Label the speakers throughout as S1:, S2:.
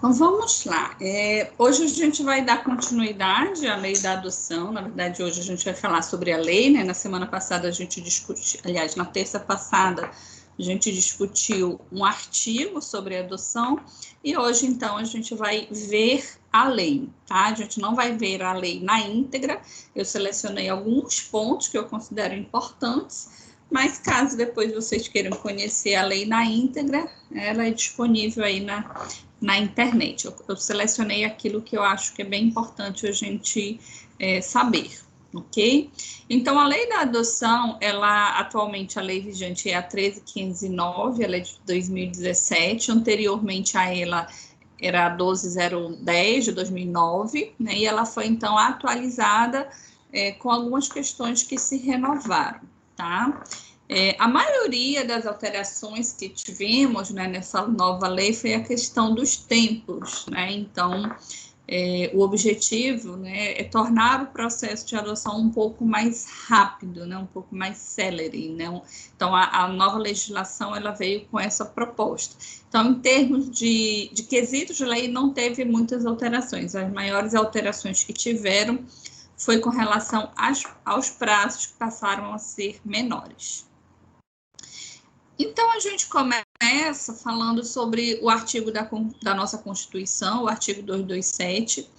S1: Então, vamos lá. Hoje a gente vai dar continuidade à lei da adoção. Na verdade, hoje a gente vai falar sobre a lei, né? Na semana passada a gente discutiu, aliás, na terça passada a gente discutiu um artigo sobre a adoção e hoje, então, a gente vai ver a lei, tá? A gente não vai ver a lei na íntegra. Eu selecionei alguns pontos que eu considero importantes, mas caso depois vocês queiram conhecer a lei na íntegra, ela é disponível aí na internet. Eu selecionei aquilo que eu acho que é bem importante a gente saber, ok? Então, a lei da adoção, atualmente a lei vigente é a 13.509, ela é de 2017, anteriormente a ela era a 12.010 de 2009, né? E ela foi então atualizada com algumas questões que se renovaram, tá? A maioria das alterações que tivemos, né, nessa nova lei foi a questão dos tempos, né? Então, o objetivo, né, é tornar o processo de adoção um pouco mais rápido, né, um pouco mais célere, né? Então, a nova legislação ela veio com essa proposta. Então, em termos de quesitos de lei, não teve muitas alterações. As maiores alterações que tiveram foi com relação aos prazos que passaram a ser menores. Então, a gente começa falando sobre o artigo da nossa Constituição, o artigo 227,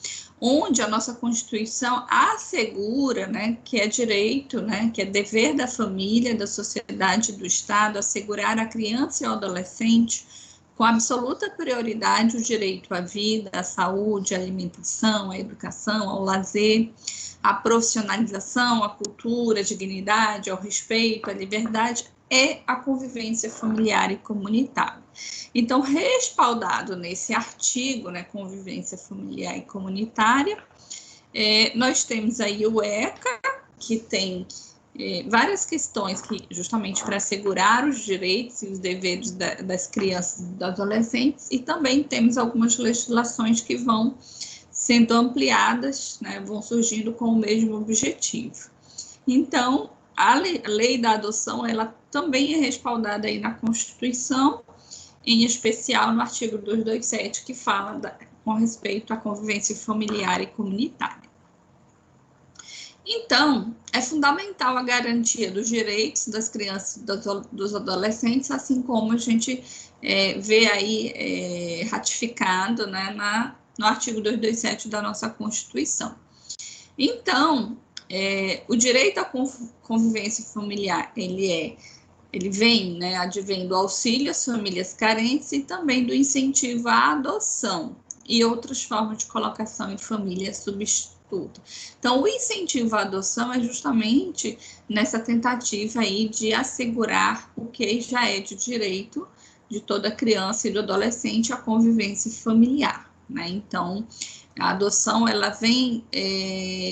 S1: onde a nossa Constituição assegura, né, que é direito, né, que é dever da família, da sociedade, do Estado, assegurar à criança e ao adolescente, com absoluta prioridade, o direito à vida, à saúde, à alimentação, à educação, ao lazer, à profissionalização, à cultura, à dignidade, ao respeito, à liberdade, é a convivência familiar e comunitária. Então, respaldado nesse artigo, né, convivência familiar e comunitária, nós temos aí o ECA, que tem várias questões que, justamente para assegurar os direitos e os deveres das crianças e dos adolescentes, e também temos algumas legislações que vão sendo ampliadas, né, vão surgindo com o mesmo objetivo. Então, a lei da adoção, ela também é respaldada aí na Constituição, em especial no artigo 227, que fala com respeito à convivência familiar e comunitária. Então, é fundamental a garantia dos direitos das crianças e dos adolescentes, assim como a gente vê aí ratificado, né, no artigo 227 da nossa Constituição. Então, o direito à convivência familiar, ele vem, né, advém do auxílio às famílias carentes e também do incentivo à adoção e outras formas de colocação em família substituta. Então, o incentivo à adoção é justamente nessa tentativa aí de assegurar o que já é de direito de toda criança e do adolescente, a convivência familiar, né? Então, a adoção, ela vem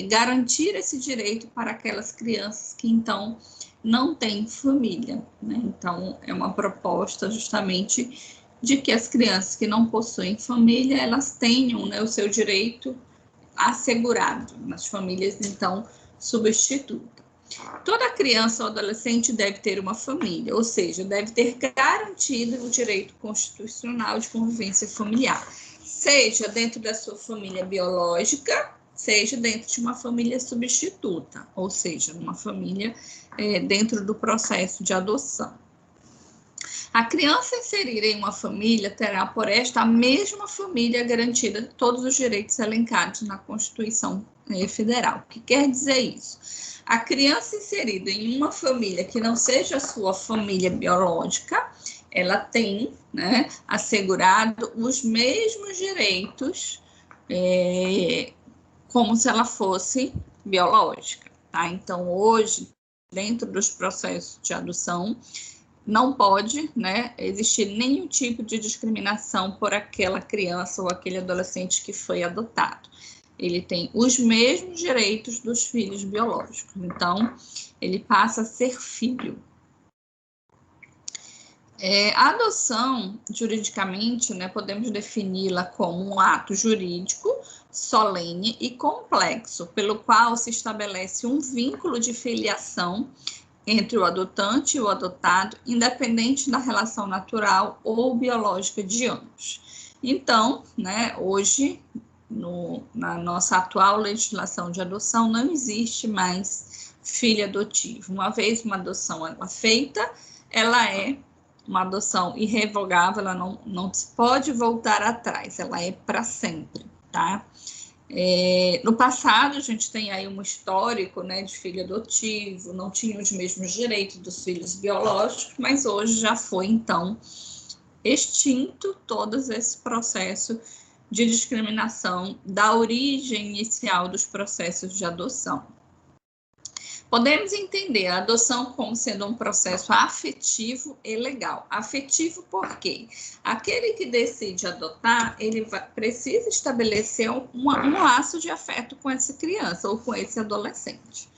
S1: garantir esse direito para aquelas crianças que, então, não têm família, né? Então, é uma proposta justamente de que as crianças que não possuem família, elas tenham, né, o seu direito assegurado nas famílias, então, substituta. Toda criança ou adolescente deve ter uma família, ou seja, deve ter garantido o direito constitucional de convivência familiar, seja dentro da sua família biológica, seja dentro de uma família substituta, ou seja, uma família dentro do processo de adoção. A criança inserida em uma família terá, por esta, a mesma família garantida todos os direitos elencados na Constituição Federal. O que quer dizer isso? A criança inserida em uma família que não seja a sua família biológica, ela tem, né, assegurado os mesmos direitos como se ela fosse biológica, tá? Então, hoje, dentro dos processos de adoção, não pode, né, existir nenhum tipo de discriminação por aquela criança ou aquele adolescente que foi adotado. Ele tem os mesmos direitos dos filhos biológicos. Então, ele passa a ser filho. A adoção, juridicamente, né, podemos defini-la como um ato jurídico, solene e complexo, pelo qual se estabelece um vínculo de filiação entre o adotante e o adotado, independente da relação natural ou biológica de ambos. Então, né, hoje, na nossa atual legislação de adoção, não existe mais filho adotivo. Uma vez uma adoção ela feita, ela é uma adoção irrevogável, ela não se pode voltar atrás, ela é para sempre, tá? No passado, a gente tem aí um histórico, né, de filho adotivo, não tinha os mesmos direitos dos filhos biológicos, mas hoje já foi, então, extinto todo esse processo de discriminação da origem inicial dos processos de adoção. Podemos entender a adoção como sendo um processo afetivo e legal. Afetivo por quê? Aquele que decide adotar, ele precisa estabelecer um laço de afeto com essa criança ou com esse adolescente,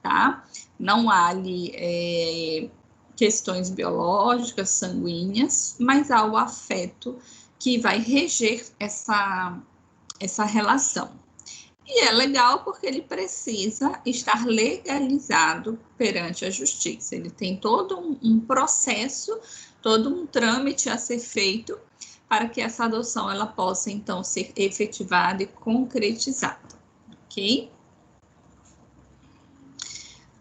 S1: tá? Não há ali questões biológicas, sanguíneas, mas há o afeto que vai reger essa relação. E é legal porque ele precisa estar legalizado perante a justiça. Ele tem todo um processo, todo um trâmite a ser feito para que essa adoção ela possa, então, ser efetivada e concretizada, ok?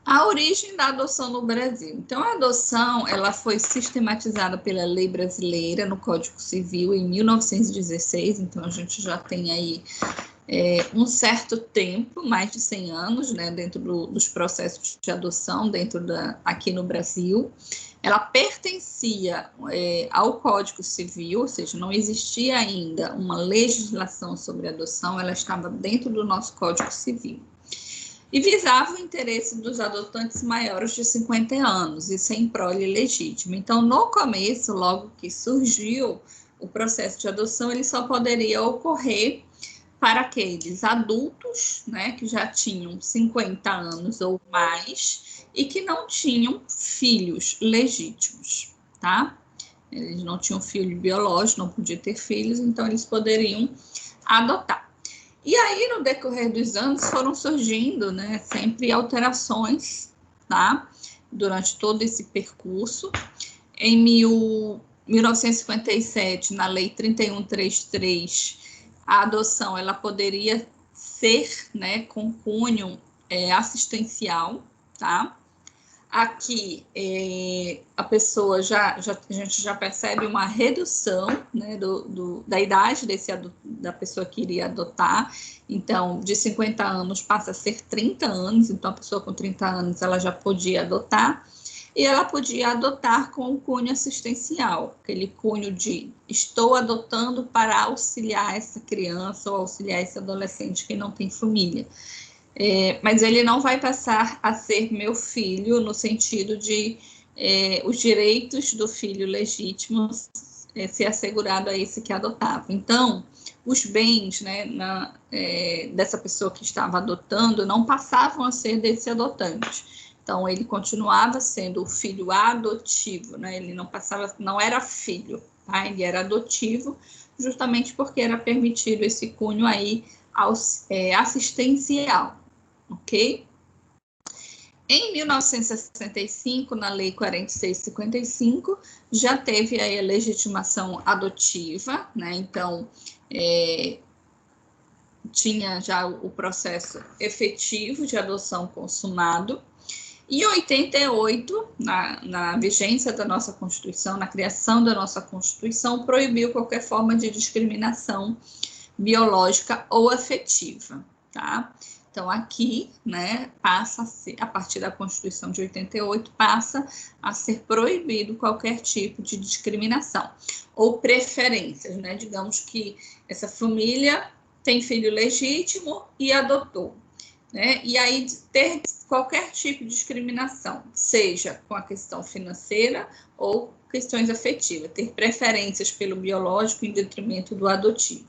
S1: A origem da adoção no Brasil. Então, a adoção ela foi sistematizada pela lei brasileira no Código Civil em 1916, então a gente já tem aí um certo tempo, mais de 100 anos, né, dentro dos processos de adoção aqui no Brasil. Ela pertencia ao Código Civil, ou seja, não existia ainda uma legislação sobre adoção, ela estava dentro do nosso Código Civil. E visava o interesse dos adotantes maiores de 50 anos e sem prole legítima. Então, no começo, logo que surgiu o processo de adoção, ele só poderia ocorrer para aqueles adultos, né, que já tinham 50 anos ou mais e que não tinham filhos legítimos, tá? Eles não tinham filho biológico, não podiam ter filhos, então eles poderiam adotar. E aí, no decorrer dos anos, foram surgindo, né, sempre alterações, tá? Durante todo esse percurso. Em 1957, na Lei 3133, a adoção ela poderia ser, né, com cunho assistencial, tá? Aqui a pessoa a gente já percebe uma redução, né, da idade da pessoa que iria adotar. Então, de 50 anos passa a ser 30 anos, então a pessoa com 30 anos ela já podia adotar. E ela podia adotar com o cunho assistencial, aquele cunho de estou adotando para auxiliar essa criança ou auxiliar esse adolescente que não tem família. Mas ele não vai passar a ser meu filho no sentido de os direitos do filho legítimo ser assegurado a esse que adotava. Então, os bens, né, dessa pessoa que estava adotando não passavam a ser desse adotante. Então, ele continuava sendo o filho adotivo, né? Ele não era filho, tá? Ele era adotivo, justamente porque era permitido esse cunho aí assistencial, ok? Em 1965, na Lei 4655, já teve aí a legitimação adotiva, né? Então, tinha já o processo efetivo de adoção consumado. Em 88, na vigência da nossa Constituição, na criação da nossa Constituição, proibiu qualquer forma de discriminação biológica ou afetiva, tá? Então, aqui, né, passa a ser, a partir da Constituição de 88, passa a ser proibido qualquer tipo de discriminação ou preferências, né? Digamos que essa família tem filho legítimo e adotou, né? E aí ter qualquer tipo de discriminação, seja com a questão financeira ou questões afetivas, ter preferências pelo biológico em detrimento do adotivo.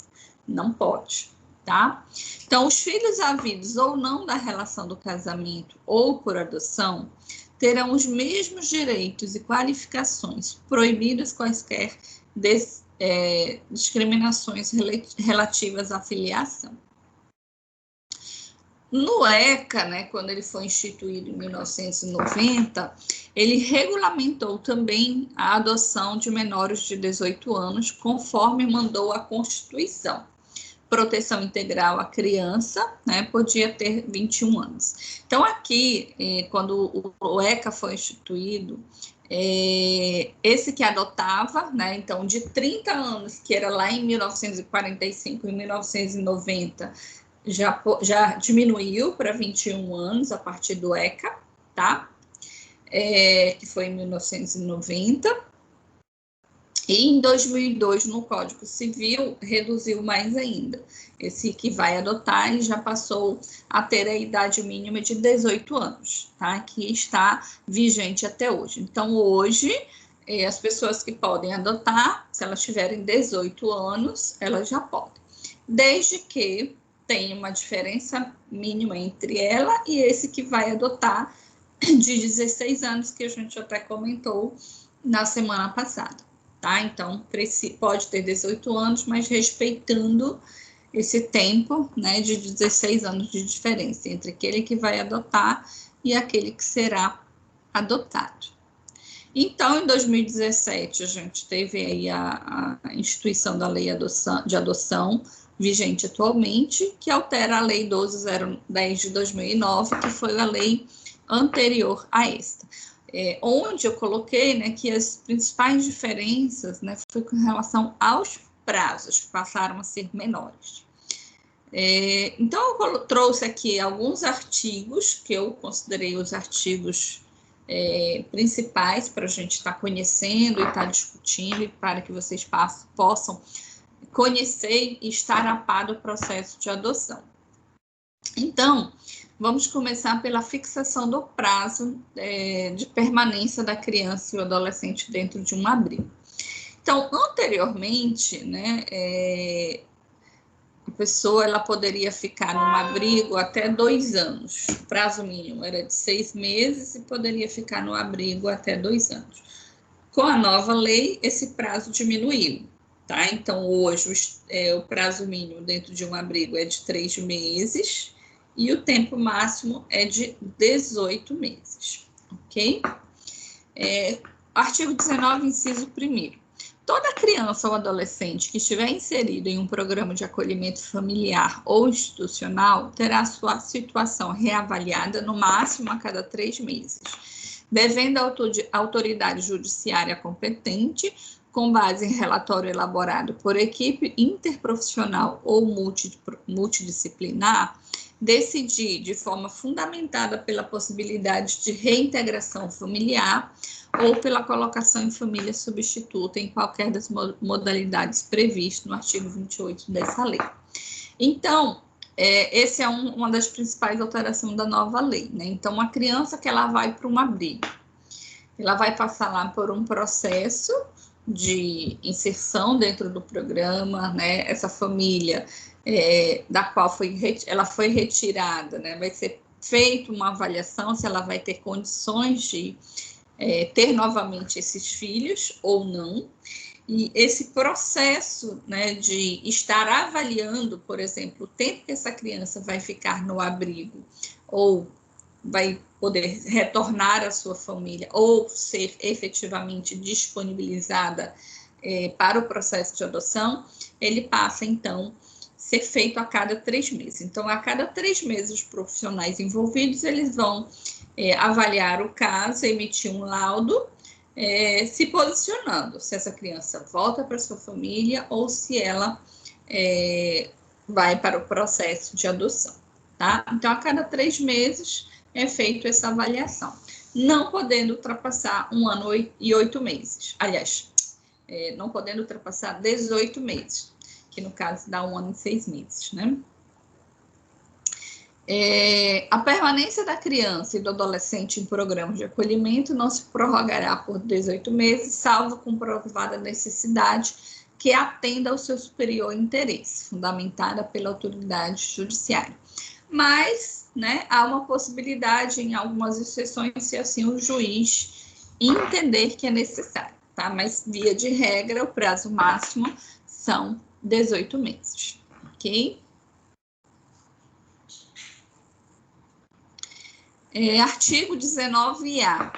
S1: Não pode, tá? Então, os filhos havidos ou não da relação do casamento ou por adoção terão os mesmos direitos e qualificações, proibidas quaisquer discriminações relativas à filiação. No ECA, né, quando ele foi instituído em 1990, ele regulamentou também a adoção de menores de 18 anos, conforme mandou a Constituição. Proteção integral à criança, né, podia ter 21 anos. Então, aqui, quando o ECA foi instituído, esse que adotava, né, então, de 30 anos, que era lá em 1945 e 1990, já diminuiu para 21 anos a partir do ECA, tá? Que foi em 1990. E em 2002, no Código Civil, reduziu mais ainda. Esse que vai adotar, ele já passou a ter a idade mínima de 18 anos, tá? Que está vigente até hoje. Então, hoje, as pessoas que podem adotar, se elas tiverem 18 anos, elas já podem. Desde que tenha uma diferença mínima entre ela e esse que vai adotar de 16 anos, que a gente até comentou na semana passada. Tá? Então, pode ter 18 anos, mas respeitando esse tempo, né, de 16 anos de diferença entre aquele que vai adotar e aquele que será adotado. Então, em 2017, a gente teve aí a instituição da Lei de Adoção, vigente atualmente, que altera a Lei 12.010 de 2009, que foi a lei anterior a esta. Onde eu coloquei, né, que as principais diferenças, né, foi com relação aos prazos, que passaram a ser menores. Então, eu trouxe aqui alguns artigos, que eu considerei os artigos principais para a gente estar conhecendo e estar discutindo, e para que vocês possam conhecer e estar a par do processo de adoção. Então, vamos começar pela fixação do prazo de permanência da criança e o adolescente dentro de um abrigo. Então, anteriormente, né, a pessoa ela poderia ficar num abrigo até 2 anos. O prazo mínimo era de 6 meses e poderia ficar no abrigo até 2 anos. Com a nova lei, esse prazo diminuiu. Tá? Então, hoje, o prazo mínimo dentro de um abrigo é de 3 meses e o tempo máximo é de 18 meses, ok? Artigo 19, inciso 1º. Toda criança ou adolescente que estiver inserido em um programa de acolhimento familiar ou institucional terá sua situação reavaliada no máximo a cada 3 meses, devendo a autoridade judiciária competente, com base em relatório elaborado por equipe interprofissional ou multidisciplinar, decidir de forma fundamentada pela possibilidade de reintegração familiar ou pela colocação em família substituta em qualquer das modalidades previstas no artigo 28 dessa lei. Então, essa é uma das principais alterações da nova lei, né? Então, a criança que ela vai para um abrigo, ela vai passar lá por um processo de inserção dentro do programa, né? Essa família da qual ela foi retirada, né? Vai ser feita uma avaliação se ela vai ter condições de ter novamente esses filhos ou não. E esse processo, né, de estar avaliando, por exemplo, o tempo que essa criança vai ficar no abrigo ou vai poder retornar à sua família ou ser efetivamente disponibilizada para o processo de adoção, ele passa, então, ser feito a cada 3 meses. Então, a cada 3 meses, os profissionais envolvidos, eles vão avaliar o caso, emitir um laudo, se posicionando, se essa criança volta para sua família ou se ela vai para o processo de adoção, tá? Então, a cada 3 meses é feita essa avaliação, não podendo ultrapassar 1 ano e 8 meses. Aliás, não podendo ultrapassar 18 meses, que no caso dá 1 ano e 6 meses, né? A permanência da criança e do adolescente em programas de acolhimento não se prorrogará por 18 meses, salvo comprovada necessidade que atenda ao seu superior interesse, fundamentada pela autoridade judiciária. Mas, né, há uma possibilidade em algumas exceções, se assim o juiz entender que é necessário, tá? Mas, via de regra, o prazo máximo são 18 meses, ok? Artigo 19A,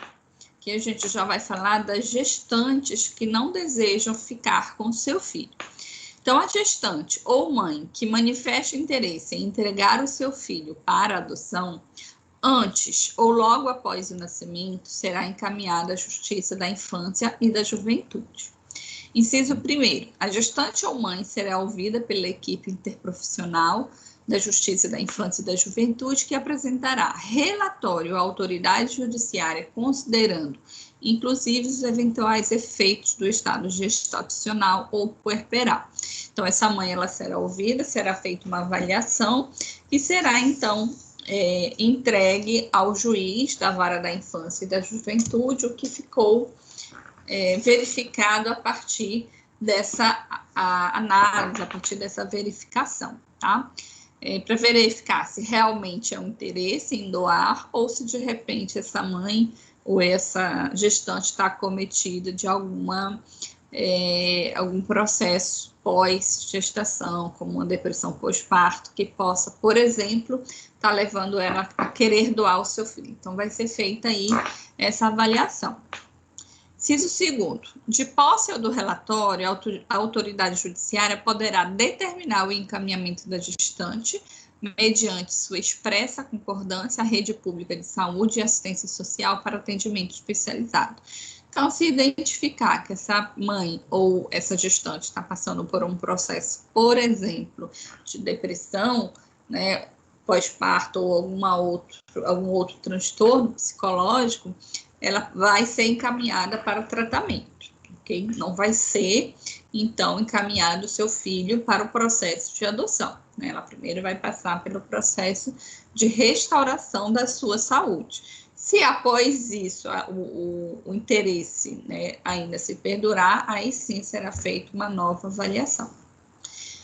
S1: que a gente já vai falar das gestantes que não desejam ficar com seu filho. Então, a gestante ou mãe que manifesta interesse em entregar o seu filho para adoção, antes ou logo após o nascimento, será encaminhada à Justiça da Infância e da Juventude. Inciso 1º, a gestante ou mãe será ouvida pela equipe interprofissional da Justiça da Infância e da Juventude, que apresentará relatório à autoridade judiciária, considerando, inclusive, os eventuais efeitos do estado gestacional ou puerperal. Então, essa mãe ela será ouvida, será feita uma avaliação e será, então, entregue ao juiz da Vara da Infância e da Juventude o que ficou verificado a partir dessa análise, a partir dessa verificação, tá? Para verificar se realmente é um interesse em doar ou se de repente essa mãe ou essa gestante está acometida de algum processo pós-gestação, como uma depressão pós-parto, que possa, por exemplo, estar levando ela a querer doar o seu filho. Então, vai ser feita aí essa avaliação. Inciso 2º, de posse do relatório, a autoridade judiciária poderá determinar o encaminhamento da gestante, mediante sua expressa concordância à rede pública de saúde e assistência social para atendimento especializado. Então, se identificar que essa mãe ou essa gestante está passando por um processo, por exemplo, de depressão, né, pós-parto ou algum outro transtorno psicológico, ela vai ser encaminhada para o tratamento, ok? Não vai ser, então, encaminhado o seu filho para o processo de adoção, né? Ela primeiro vai passar pelo processo de restauração da sua saúde. Se após isso o interesse, né, ainda se perdurar, aí sim será feita uma nova avaliação.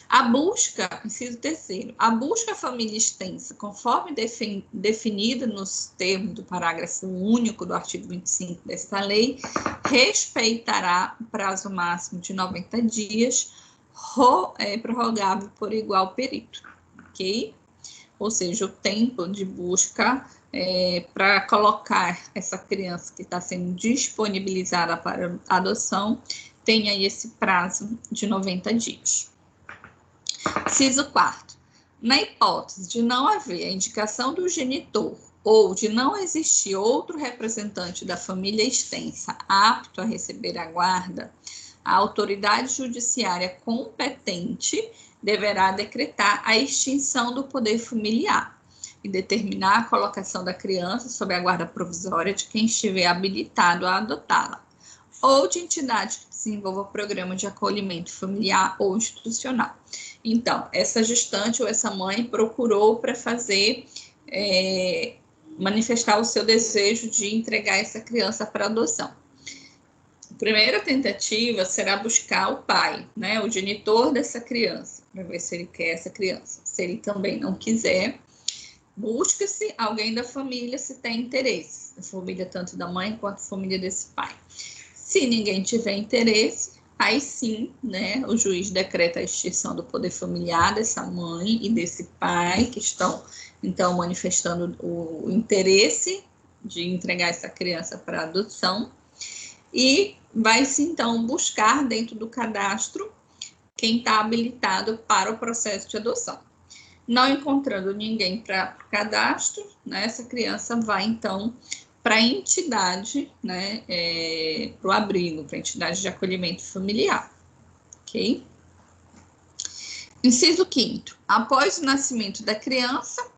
S1: A busca, inciso 3º, a busca família extensa, conforme definida nos termos do parágrafo único do artigo 25 desta lei, respeitará o prazo máximo de 90 dias, prorrogável por igual período, ok? Ou seja, o tempo de busca para colocar essa criança que está sendo disponibilizada para adoção, tem aí esse prazo de 90 dias. Inciso 4º, na hipótese de não haver a indicação do genitor ou de não existir outro representante da família extensa apto a receber a guarda, a autoridade judiciária competente deverá decretar a extinção do poder familiar e determinar a colocação da criança sob a guarda provisória de quem estiver habilitado a adotá-la, ou de entidade que desenvolva programa de acolhimento familiar ou institucional. Então, essa gestante ou essa mãe procurou para fazer, manifestar o seu desejo de entregar essa criança para adoção. A primeira tentativa será buscar o pai, né, o genitor dessa criança, para ver se ele quer essa criança. Se ele também não quiser, busca-se alguém da família se tem interesse, da família tanto da mãe quanto da família desse pai. Se ninguém tiver interesse, aí sim, né, o juiz decreta a extinção do poder familiar dessa mãe e desse pai que estão, então, manifestando o interesse de entregar essa criança para adoção e vai-se, então, buscar dentro do cadastro quem está habilitado para o processo de adoção. Não encontrando ninguém para o cadastro, né, essa criança vai, então, para a entidade, né, para o abrigo, para a entidade de acolhimento familiar, ok? Inciso 5º, após o nascimento da criança,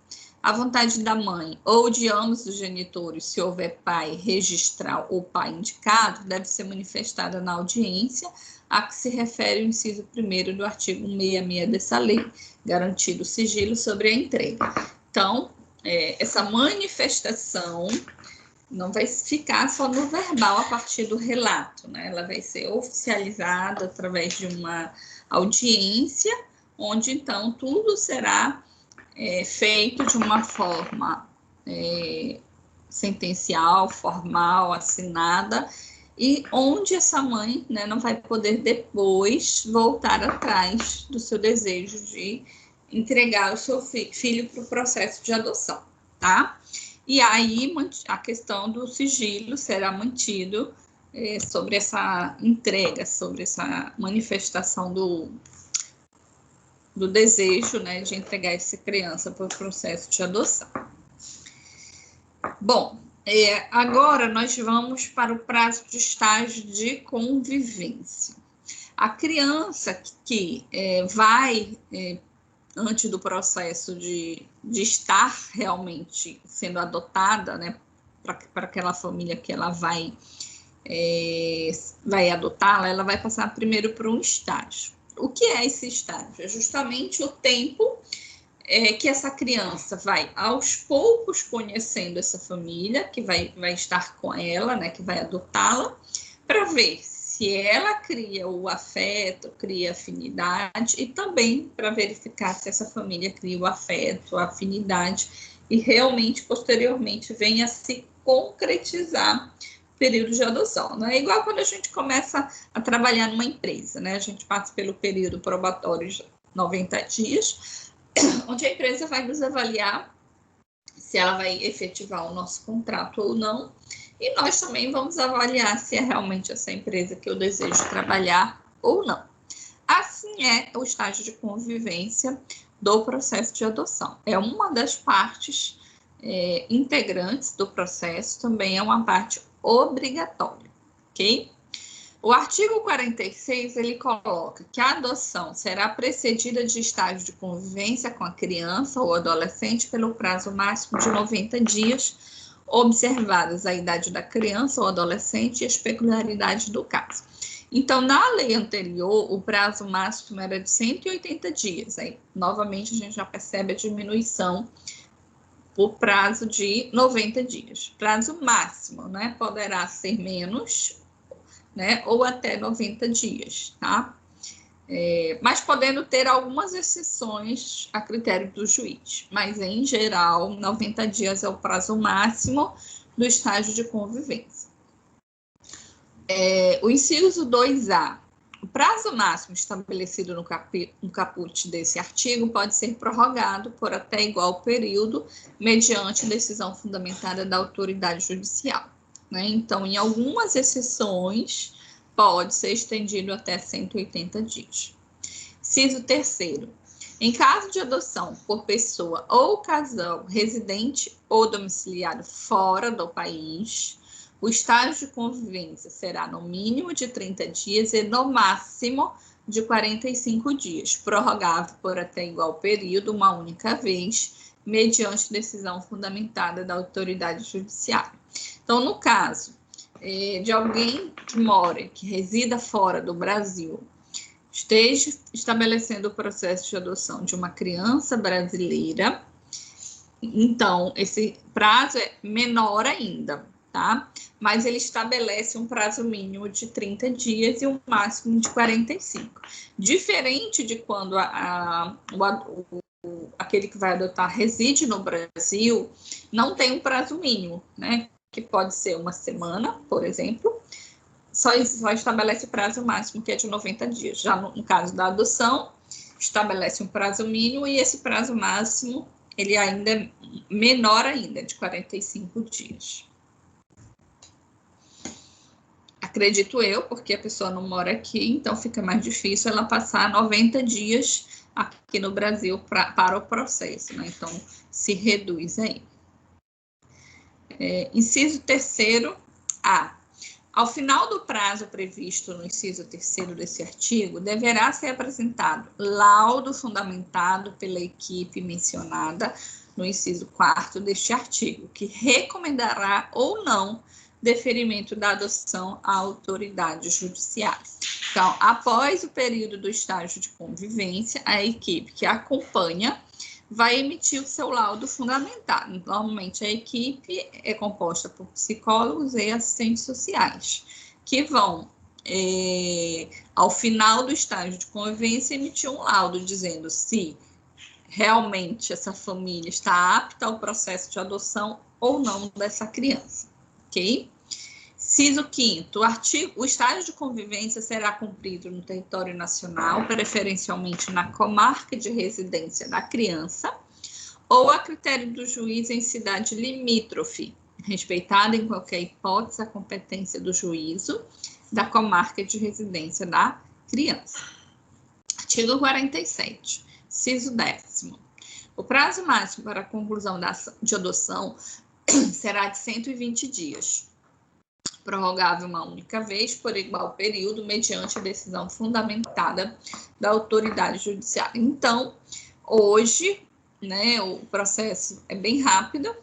S1: a vontade da mãe ou de ambos os genitores, se houver pai registral ou pai indicado, deve ser manifestada na audiência a que se refere o inciso 1º do artigo 66 dessa lei, garantido o sigilo sobre a entrega. Então, essa manifestação não vai ficar só no verbal a partir do relato, né? Ela vai ser oficializada através de uma audiência, onde, então, tudo será feito de uma forma sentencial, formal, assinada, e onde essa mãe, né, não vai poder depois voltar atrás do seu desejo de entregar o seu filho para o processo de adoção, tá? E aí a questão do sigilo será mantido sobre essa entrega, sobre essa manifestação do desejo, né, de entregar essa criança para o processo de adoção. Bom, agora nós vamos para o prazo de estágio de convivência. A criança que vai, antes do processo de estar realmente sendo adotada, né, para aquela família que ela vai adotá-la, ela vai passar primeiro por um estágio. O que é esse estágio? É justamente o tempo que essa criança vai, aos poucos, conhecendo essa família, que vai estar com ela, né, que vai adotá-la, para ver se ela cria o afeto, cria afinidade, e também para verificar se essa família cria o afeto, a afinidade, e realmente, posteriormente, venha a se concretizar o período de adoção. Não é igual quando a gente começa a trabalhar numa empresa, né? A gente passa pelo período probatório de 90 dias, onde a empresa vai nos avaliar se ela vai efetivar o nosso contrato ou não, e nós também vamos avaliar se é realmente essa empresa que eu desejo trabalhar ou não. Assim é o estágio de convivência do processo de adoção. É uma das partes integrantes do processo, também é uma parte obrigatória, ok? O artigo 46, ele coloca que a adoção será precedida de estágio de convivência com a criança ou adolescente pelo prazo máximo de 90 dias, observadas a idade da criança ou adolescente e as peculiaridades do caso. Então, na lei anterior, o prazo máximo era de 180 dias. Aí, novamente, a gente já percebe a diminuição por prazo de 90 dias. Prazo máximo, né? Poderá ser menos, né, ou até 90 dias, tá? Mas podendo ter algumas exceções a critério do juiz. Mas, em geral, 90 dias é o prazo máximo do estágio de convivência. O inciso 2A. O prazo máximo estabelecido no caput desse artigo pode ser prorrogado por até igual período, mediante decisão fundamentada da autoridade judicial, né? Então, em algumas exceções, pode ser estendido até 180 dias. Inciso 3º. Em caso de adoção por pessoa ou casal residente ou domiciliado fora do país, o estágio de convivência será no mínimo de 30 dias e no máximo de 45 dias, prorrogável por até igual período, uma única vez, mediante decisão fundamentada da autoridade judiciária. Então, no caso de alguém que resida fora do Brasil, esteja estabelecendo o processo de adoção de uma criança brasileira, então esse prazo é menor ainda, tá? Mas ele estabelece um prazo mínimo de 30 dias e um máximo de 45. Diferente de quando aquele que vai adotar reside no Brasil, não tem um prazo mínimo, né? Que pode ser uma semana, por exemplo, só estabelece o prazo máximo, que é de 90 dias. Já no caso da adoção, estabelece um prazo mínimo e esse prazo máximo, ele ainda é menor ainda, de 45 dias. Acredito eu, porque a pessoa não mora aqui, então fica mais difícil ela passar 90 dias aqui no Brasil para o processo, né? Então, se reduz aí. Inciso 3º-A. Ao final do prazo previsto no inciso 3º desse artigo, deverá ser apresentado laudo fundamentado pela equipe mencionada no inciso 4º deste artigo, que recomendará ou não deferimento da adoção à autoridade judiciária. Então, após o período do estágio de convivência, a equipe que acompanha vai emitir o seu laudo fundamentado. Normalmente, a equipe é composta por psicólogos e assistentes sociais, que vão, ao final do estágio de convivência, emitir um laudo dizendo se realmente essa família está apta ao processo de adoção ou não dessa criança, ok? Inciso 5º, o estágio de convivência será cumprido no território nacional, preferencialmente na comarca de residência da criança, ou a critério do juiz em cidade limítrofe, respeitada em qualquer hipótese a competência do juízo da comarca de residência da criança. Artigo 47, inciso 10º. O prazo máximo para a conclusão de adoção será de 120 dias, prorrogável uma única vez por igual período, mediante decisão fundamentada da autoridade judiciária. Então, hoje, né, o processo é bem rápido,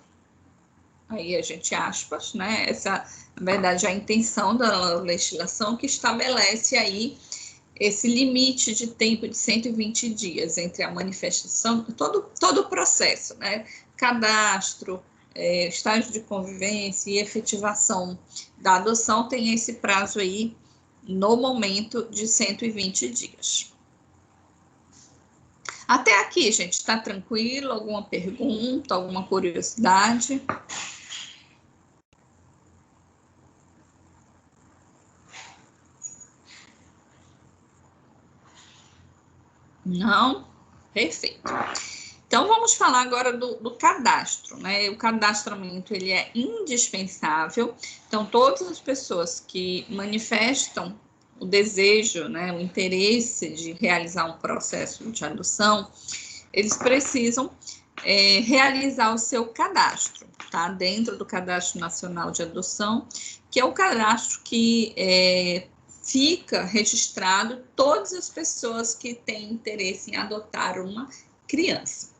S1: aí a gente aspas, né, essa, na verdade, a intenção da legislação que estabelece aí esse limite de tempo de 120 dias entre a manifestação, todo o processo, né, cadastro, estágio de convivência e efetivação da adoção tem esse prazo aí, no momento, de 120 dias. Até aqui, gente, está tranquilo? Alguma pergunta, alguma curiosidade? Não? Perfeito. Então, vamos falar agora do cadastro, né? O cadastramento, ele é indispensável. Então, todas as pessoas que manifestam o desejo, né, o interesse de realizar um processo de adoção, eles precisam realizar o seu cadastro, tá? Dentro do Cadastro Nacional de Adoção, que é o cadastro que fica registrado todas as pessoas que têm interesse em adotar uma criança.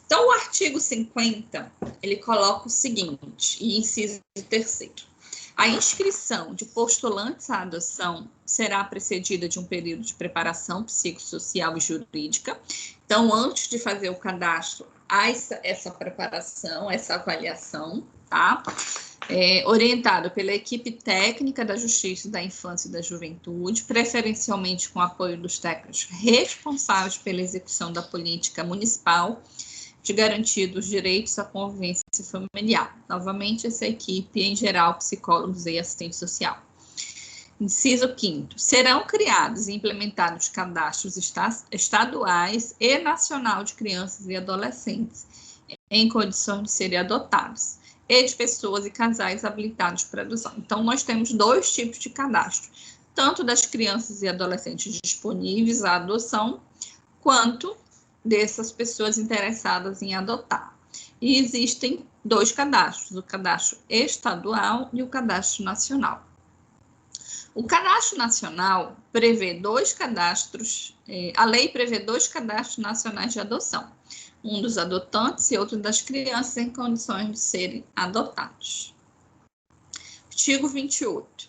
S1: Então, o artigo 50, ele coloca o seguinte, e inciso 3º. A inscrição de postulantes à adoção será precedida de um período de preparação psicossocial e jurídica. Então, antes de fazer o cadastro, há essa preparação, essa avaliação, tá? Orientado pela equipe técnica da Justiça da Infância e da Juventude, preferencialmente com apoio dos técnicos responsáveis pela execução da política municipal de garantir os direitos à convivência familiar. Novamente, essa equipe, em geral, psicólogos e assistente social. Inciso 5º. Serão criados e implementados cadastros estaduais e nacional de crianças e adolescentes em condições de serem adotados e de pessoas e casais habilitados para adoção. Então, nós temos 2 tipos de cadastro, tanto das crianças e adolescentes disponíveis à adoção, quanto dessas pessoas interessadas em adotar. E existem 2 cadastros, o cadastro estadual e o cadastro nacional. O cadastro nacional prevê 2 cadastros, a lei prevê 2 cadastros nacionais de adoção, um dos adotantes e outro das crianças em condições de serem adotados. Artigo 28.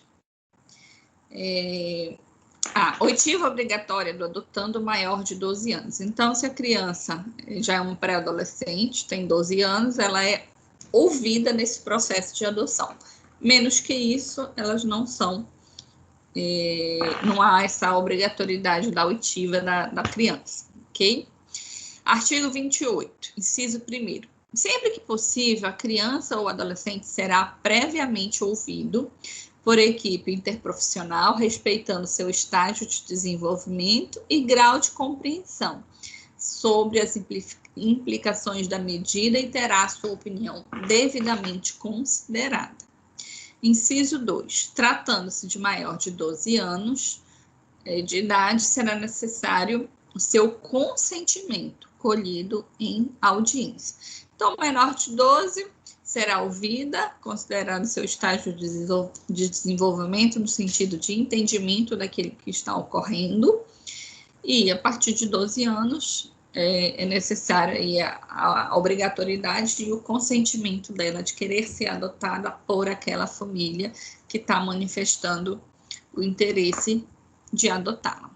S1: Oitiva obrigatória do adotando maior de 12 anos. Então, se a criança já é um pré-adolescente, tem 12 anos, ela é ouvida nesse processo de adoção. Menos que isso, elas não são, não há essa obrigatoriedade da oitiva da criança, ok? Artigo 28, inciso 1º. Sempre que possível, a criança ou adolescente será previamente ouvido por equipe interprofissional, respeitando seu estágio de desenvolvimento e grau de compreensão sobre as implicações da medida e terá sua opinião devidamente considerada. Inciso 2. Tratando-se de maior de 12 anos de idade, será necessário o seu consentimento colhido em audiência. Então, menor de 12 será ouvida, considerando seu estágio de desenvolvimento no sentido de entendimento daquilo que está ocorrendo, e a partir de 12 anos é necessária aí a obrigatoriedade e o consentimento dela de querer ser adotada por aquela família que está manifestando o interesse de adotá-la.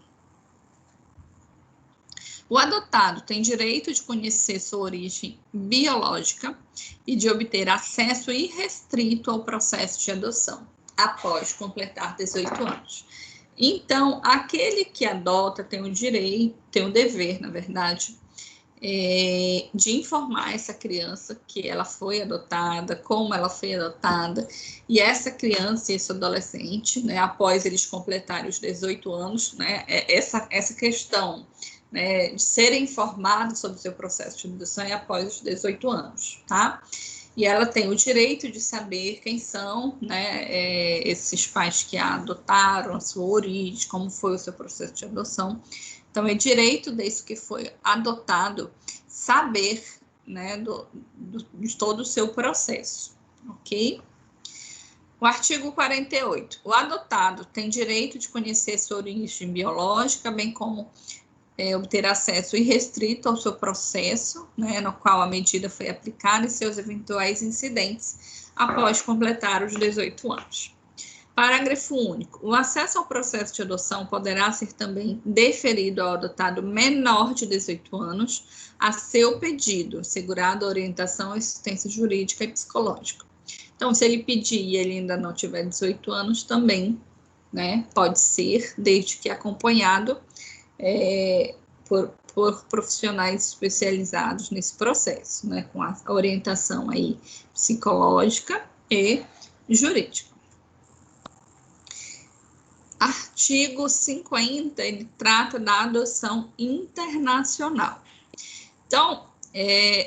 S1: O adotado tem direito de conhecer sua origem biológica e de obter acesso irrestrito ao processo de adoção, após completar 18 anos. Então, aquele que adota tem o direito, tem o dever, na verdade, de informar essa criança que ela foi adotada, como ela foi adotada, e essa criança e esse adolescente, né, após eles completarem os 18 anos, né, essa questão né, de serem informados sobre o seu processo de adoção é após os 18 anos, tá? E ela tem o direito de saber quem são, né, esses pais que a adotaram, a sua origem, como foi o seu processo de adoção. Então, é direito desse que foi adotado saber, né, de todo o seu processo, ok? O artigo 48. O adotado tem direito de conhecer sua origem biológica, bem como obter acesso irrestrito ao seu processo, né, no qual a medida foi aplicada e seus eventuais incidentes após completar os 18 anos. Parágrafo único. O acesso ao processo de adoção poderá ser também deferido ao adotado menor de 18 anos a seu pedido, assegurada a orientação, assistência jurídica e psicológica. Então, se ele pedir e ele ainda não tiver 18 anos, também, né, pode ser, desde que acompanhado por profissionais especializados nesse processo, né, com a orientação aí psicológica e jurídica. Artigo 50, ele trata da adoção internacional. Então,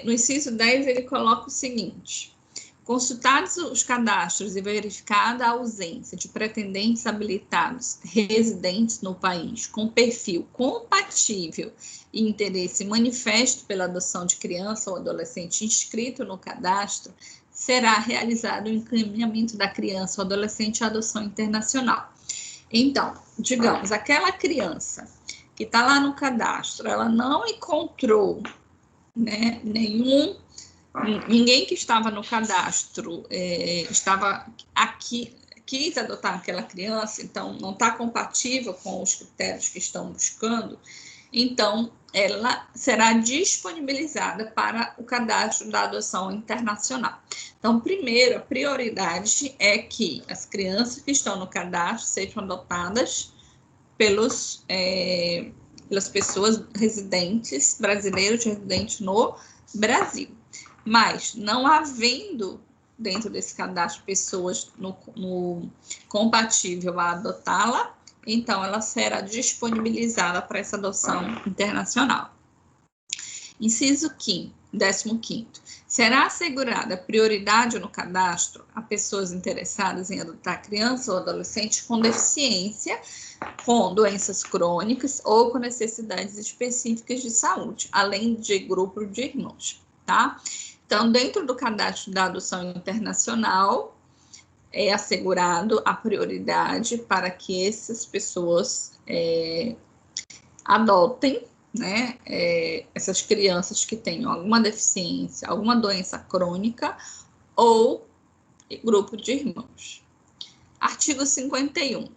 S1: no inciso 10, ele coloca o seguinte: consultados os cadastros e verificada a ausência de pretendentes habilitados residentes no país com perfil compatível e interesse manifesto pela adoção de criança ou adolescente inscrito no cadastro, será realizado o encaminhamento da criança ou adolescente à adoção internacional. Então, digamos, aquela criança que está lá no cadastro, ela não encontrou, né, ninguém que estava no cadastro estava aqui, quis adotar aquela criança, então não está compatível com os critérios que estão buscando, então ela será disponibilizada para o cadastro da adoção internacional. Então, primeiro, a prioridade é que as crianças que estão no cadastro sejam adotadas pelas pessoas residentes, brasileiros residentes no Brasil. Mas, não havendo dentro desse cadastro pessoas no compatível a adotá-la, então ela será disponibilizada para essa adoção internacional. Inciso 15º. Será assegurada prioridade no cadastro a pessoas interessadas em adotar criança ou adolescente com deficiência, com doenças crônicas ou com necessidades específicas de saúde, além de grupo de irmãos, tá? Então, dentro do cadastro da adoção internacional, é assegurado a prioridade para que essas pessoas adotem, né, essas crianças que tenham alguma deficiência, alguma doença crônica ou grupo de irmãos. Artigo 51.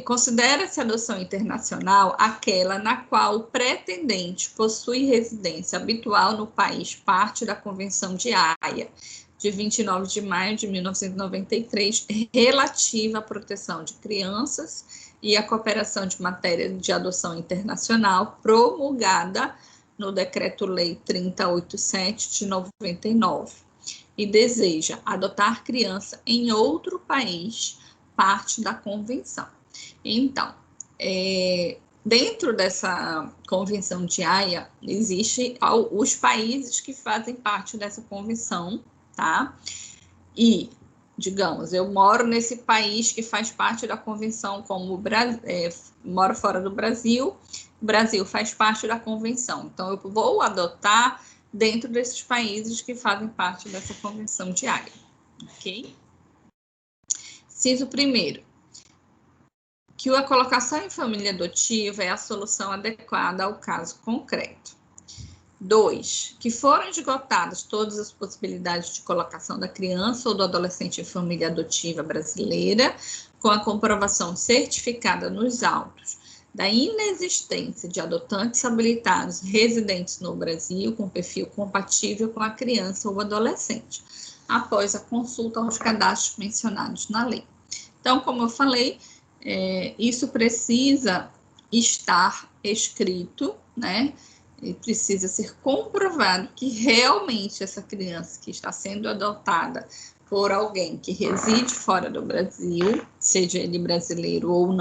S1: Considera-se adoção internacional aquela na qual o pretendente possui residência habitual no país parte da Convenção de Haia, de 29 de maio de 1993, relativa à proteção de crianças e à cooperação de matéria de adoção internacional, promulgada no Decreto-Lei 3087 de 99, e deseja adotar criança em outro país, parte da convenção. Então, dentro dessa Convenção de Haia, existem os países que fazem parte dessa convenção, tá? E, digamos, eu moro nesse país que faz parte da convenção, como moro fora do Brasil, o Brasil faz parte da convenção. Então, eu vou adotar dentro desses países que fazem parte dessa Convenção de Haia, ok? Inciso 1º, que a colocação em família adotiva é a solução adequada ao caso concreto. 2, que foram esgotadas todas as possibilidades de colocação da criança ou do adolescente em família adotiva brasileira, com a comprovação certificada nos autos da inexistência de adotantes habilitados residentes no Brasil com perfil compatível com a criança ou adolescente, após a consulta aos cadastros mencionados na lei. Então, como eu falei, isso precisa estar escrito, né? E precisa ser comprovado que realmente essa criança que está sendo adotada por alguém que reside fora do Brasil, seja ele brasileiro ou não,